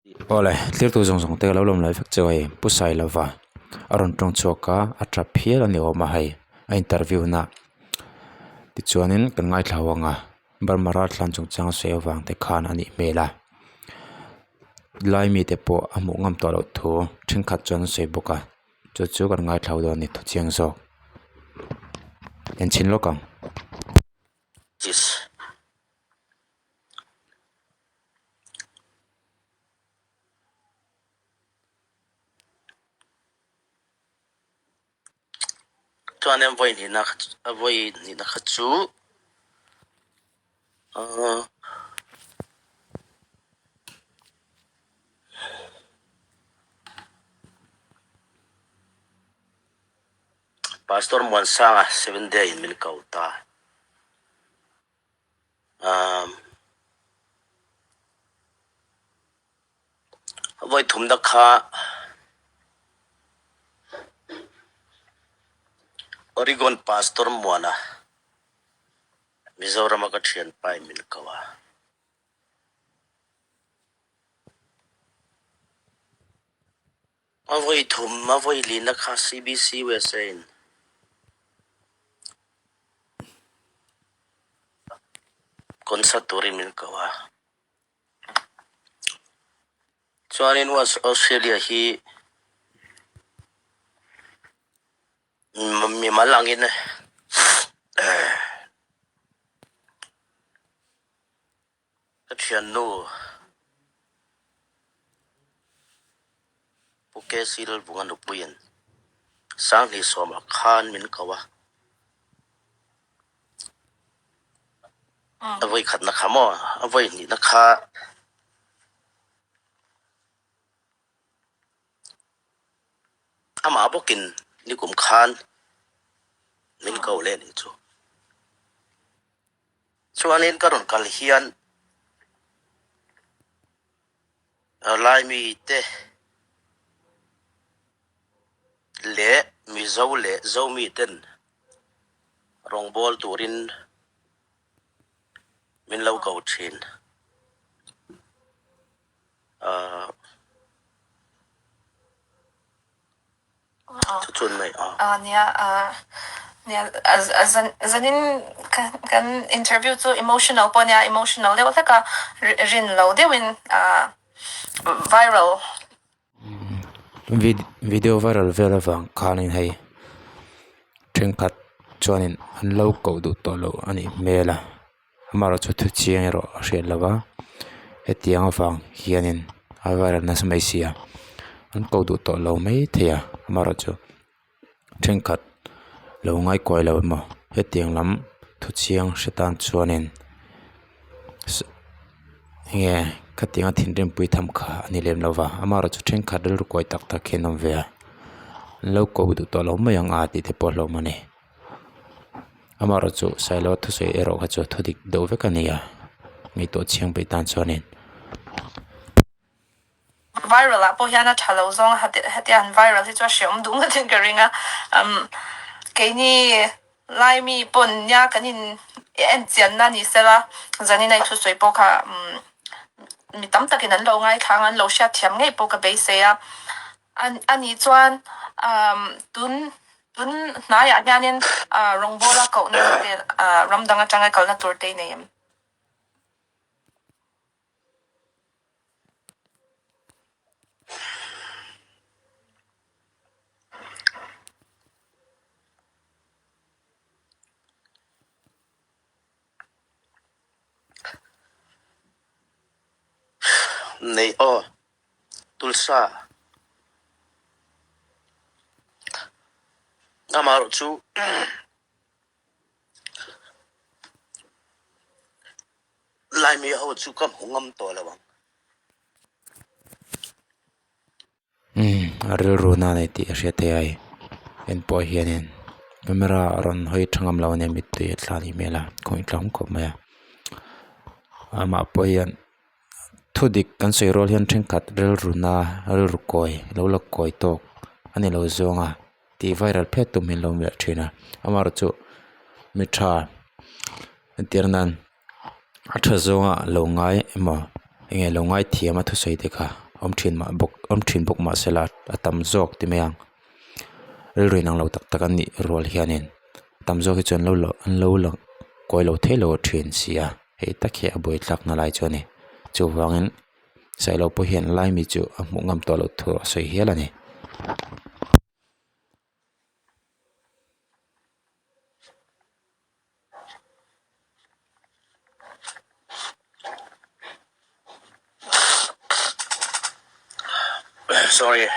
Ole, tir tu zong zong te lo lom lai fek choi pu Sailova'n aron tong chhuaka atrap hial ani oma hei a interview na ti chuanin kan ngai thlawanga barmara thlan chung chang Sailova'n te khan ani mela lai mi te po a hmuh ngam to lo thu thenkhat chuan sei boka chu kan ngai thlau do ni thu chiang zo en chin lokang Yes. Chuan em voi ni na kha chu pastor mon sanga 7 day in min kauta voi thum da kha Oregon pastor mona Mizoram ka thian pai min kawa voi thum ma voi li na kha CBC USA konsatori min kawa chuanin was Australia hi mi malangin ka thian no puke sil bungan upuyen sang hi soma khan min kawa avoi khat na khamo avoi ni na kha ama bokin ni kum khan min kau le ni chu chuanin karon kal hian lai mi te le mi zo mi ten rong bol turin min lo kau thin chun mai nia zanin kan interview chu emotional ponia emotional level ka rin lo dewin viral video viral velawang khanin hei thenkhat chuanin an lo ko du to lo ani mela amaro chu thu chiang ro hriat lawa hetiang awang hianin a viral na samai sia an ko du to lo mai thea amaro chu thenkhat lo ngai koi lo ma hetiang lam thu chiang hritan chuanin nge katinga thinrem pui tham kha ani lem lova amaro chu thenkhat rel koi tak tak khenom ve lo ko du to lo mai ang ati te po lo mani amaro chu sailo thu sei ero kha chu thodik do ve kania ngi to chiang pe tan chuanin viral a po hiana thalo zong hatian viral hi chu shom dung tin karinga keini lai mi pon nya kanin en chian na ni sela zani nai thu soi po kha mi tam takin an lo ngai khang an lo sha thiam ngei po ka be se ya ani chuan tun na ya nyanin rongbola ko ni te ramdanga changa kalna turte nei nei tulsa amaro chu lai mi ho chu kam hungam to lawang aril runa nei ti hriate ai en po hianin camera ron hoi thangam lo ne mit ti thlani mela khoi tlang ko maya ama po hian thudik kan sei rol hian thenkhat rel runa rel rukoi lo la koi tok ani lo zonga ti viral phe tum hin lo me thina amaro chu mitha tirnan atha zonga lo ngai ema nge lo ngai thiama thu sei te kha om thin bok ma sela atam jok ti meang ri nang lo tak tak an ni rol hianin tam jok hi chon lo an lo koi lo thelo thin sia he takhe aboi tlak na lai choni chu wangin sailo po hian lai mi chu a hmuh ngam to lo thu soi hial ani Sorry.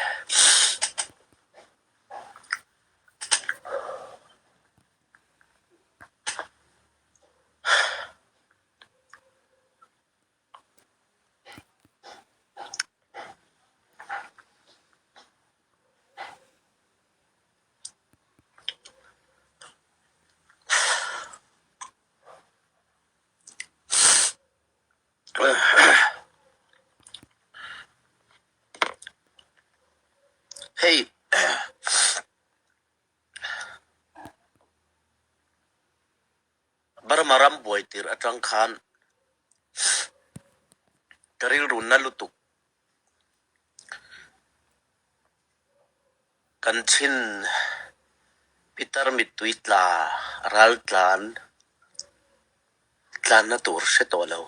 Hey, barmaram boitir atang khan karil run na lutuk kanchin pitar mituitla ral tlan na tur se tolo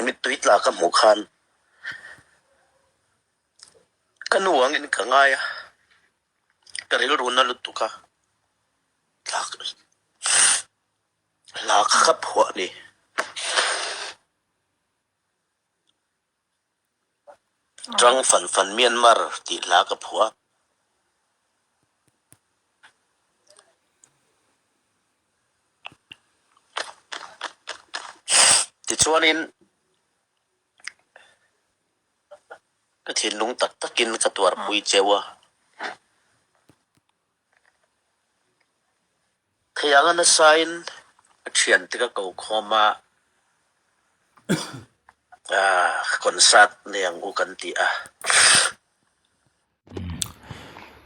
mituitla ka mukhan kanuang in kangaya karil run na lutuka lak khap ho ni Trang fan Myanmar ti la ka phua ti chuanin ka thin lung tak takin ka tuar pui chewa thayanga na sign thian tika ko khoma concert ne angu kan ti a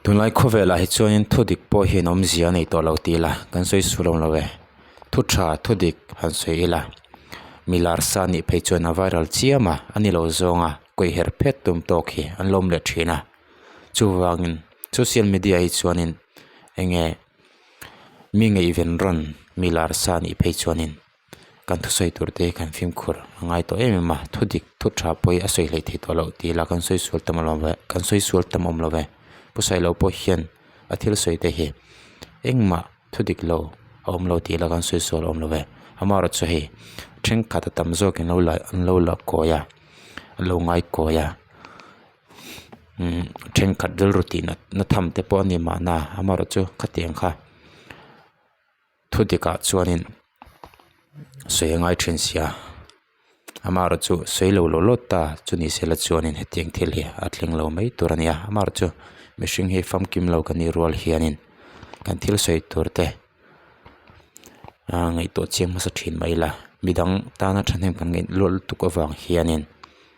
tunlai khovela hi chuanin thudik po hi nom zia nei to lo ti la kan soi sulom lo ve thu tha thudik han soi ila milar sa ni phei chuan a viral chiama ani lo zonga koi her phet tum to khi an lom le thina chu wangin social media hi chuanin enge mi ngei ven ron milar sa ni phei chuanin kan thu soi turte kan film khur ngai to emma thudik thu tha poi a soi hlei thi to lo ti la kan soi sul tam lo ve kan soi sul tam om lo ve pusai lo po hian a thil soi te hi engma thudik lo om lo ti la kan soi sol om lo ve amara chu hi thing khat tam zo kin lo la an lo la ko ya lo ngai ko ya thing khat dil rutina na tham te po ni ma na amara chu khatiang kha thudika chuanin soyangai thin sia amara chu soilo lo lota chuni sela chuanin hetiang thil hi atling lo mai turania amara chu mishing hi fam kim lo kani rol hianin kan thil soi turte ngai to chem ma sa thin mai la midang ta na thanem kan ngai lol tu ko wang hianin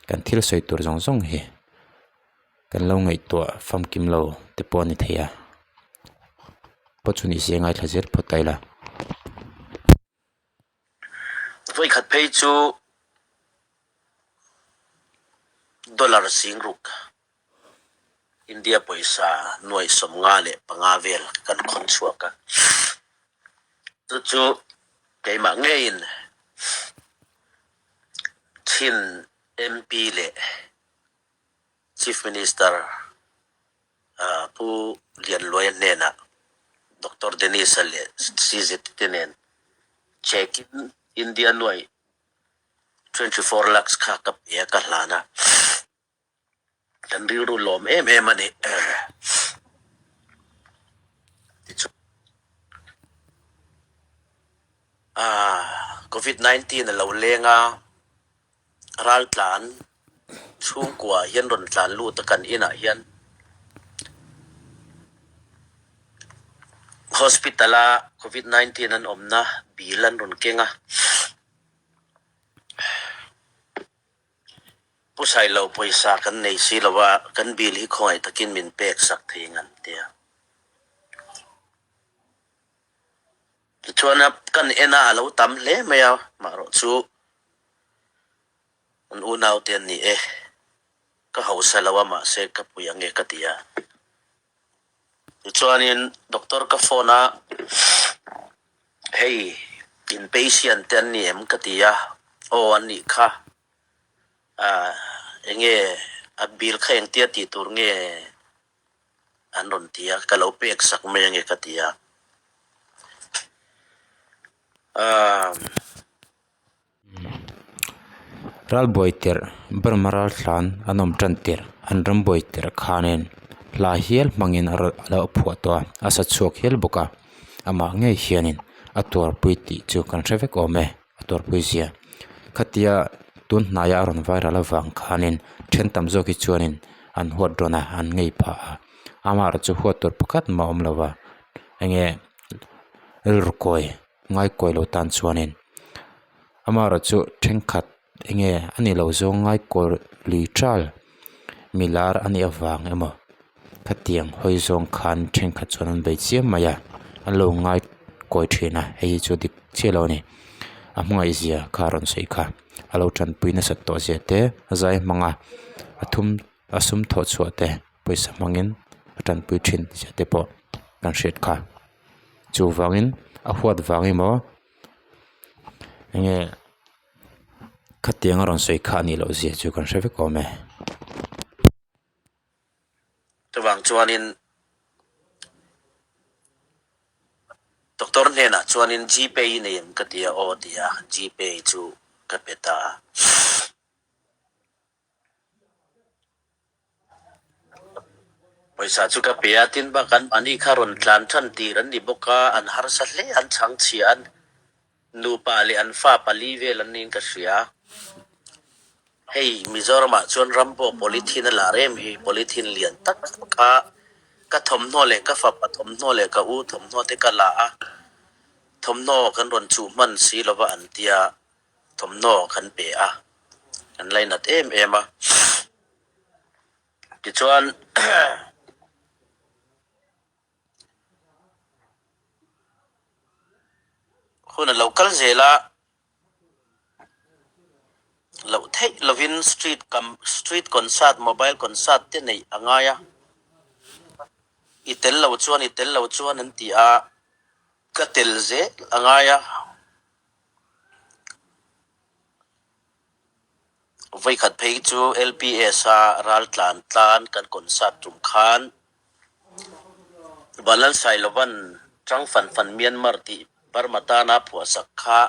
kan thil soi tur jong jong hi kan lo ngai to fam kim lo te pon ni theya pochuni siangai thajer photaila voi khat phei chu dollar sing ruk India paisa noi som nga le panga vel kan khon chuaka chu keima ngein thin MP le Chief Minister pu lian loyan nena Dr. Denise le CZ tenen check in India noi 24 lakhs kha kap ya ka hlana kan riru lom em ani COVID-19 lo lenga ral tlan chung kwa hian ron tlan lu ta kan ina hian hospitala COVID-19 an omna bilan ron kenga pusai lo poisa kan nei si lawa kan bil hi khoi takin min pek sak thingan tia chuan kan ena lo tam hle mai a maro chu an u nau ten ni ka hausa lawa ma se ka puyange ka tia chuanin doctor ka phone hey inpatient ten ni em ka tia o ani kha enge abil kha eng tia ti tur nge an ron tia ka lo pek sak me nge ka tia ral boiter bermaral thlan anom tantir anram boiter khanen la hial mangin ala phuato asa chuak hial boka ama nge hianin ator puiti chu kan traffic ome ator puisia khatia tun naya ron viral awang khanin then tam zo ki chuanin an huat rona an ngei pha amar chu huat tor pakhat ma om lawa enge rukoi ngai koi lo tan chuanin amara chu thengkhat enge ani lo zo ngai kor li tral milar ani awang emo khatiang hoi zong khan thengkhat chuan bei chiam maya alo ngai koi thina hei chu dik chelo ni amngai zia karon sei kha alo tran puina sat to zete zai manga athum asum tho chuate poisa mangin atan pui thin zete po kan shet kha chu wangin a huat wangi mo enge khatiang ron sei kha ni lo zia chu kan hrefe ko me tawang chuanin doctor nena chuanin gpay nei em ka tia o tia gpay chu ka peta poisa chu ka pe atin ba kan ani kharon tlan than ti ran ni boka an har sa hle an chang chian nu pa le an fa pali vel an nin ka sia hey mizoram chuan rambo polythene la rem hi polythene lian tak ka thom no le ka fa pa thom no le ka u thom no te ka la a thom no kan ron chu man si lova an tia thom no kan pe a an lai nat em a ti chuan khuna local zela lo thei lovin street concert mobile concert te nei angaya itel lo chuan an ti a ka tel ze angaya vai khat phei chu lps a ral tlan kan concert tum khan balal Sailova'n tang fan Myanmar ti barmata na phua sakha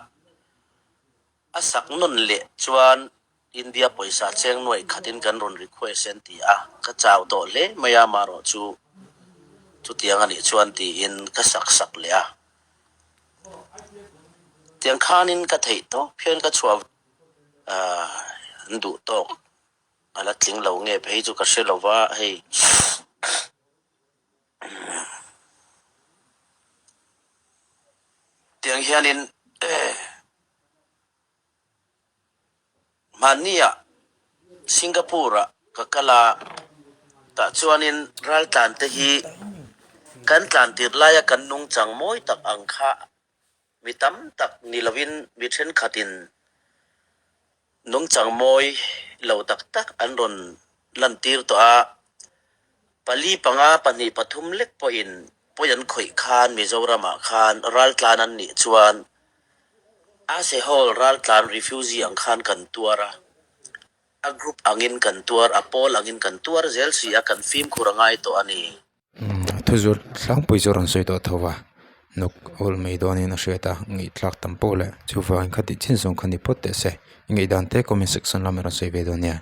asak nun le chuan India poisa cheng noi khatin kan ron request en ti a ka chaw to le maya maro chu tiang ani chuan ti in ka sak le a tiang khanin ka thei to phian ka chuaw ndu to ala tling lo nge phei chu ka Sailowa hei tiang hianin mania Singapore kakala ta chuanin ral tlan te hi kan tlan tir laya kan nung chang moi tak angkha mitam tak nilovin mi then khatin nung chang moi lo tak an ron lan tir to a pali panga pani pathum lek po in poyan khoi khan Mizorama khan ral tlan an ni chuan as a whole ral tlan refugee ang khan kan tuara a group angin kan tuar a pol angin kan tuar zel si a kan film khurangai to ani thuzur thlang puizoran soi to thowa nok ol meidoni na sheta ngi tlak tampole chuwa khati chin song khani potte se ngi dante comment section lamera sei vedonia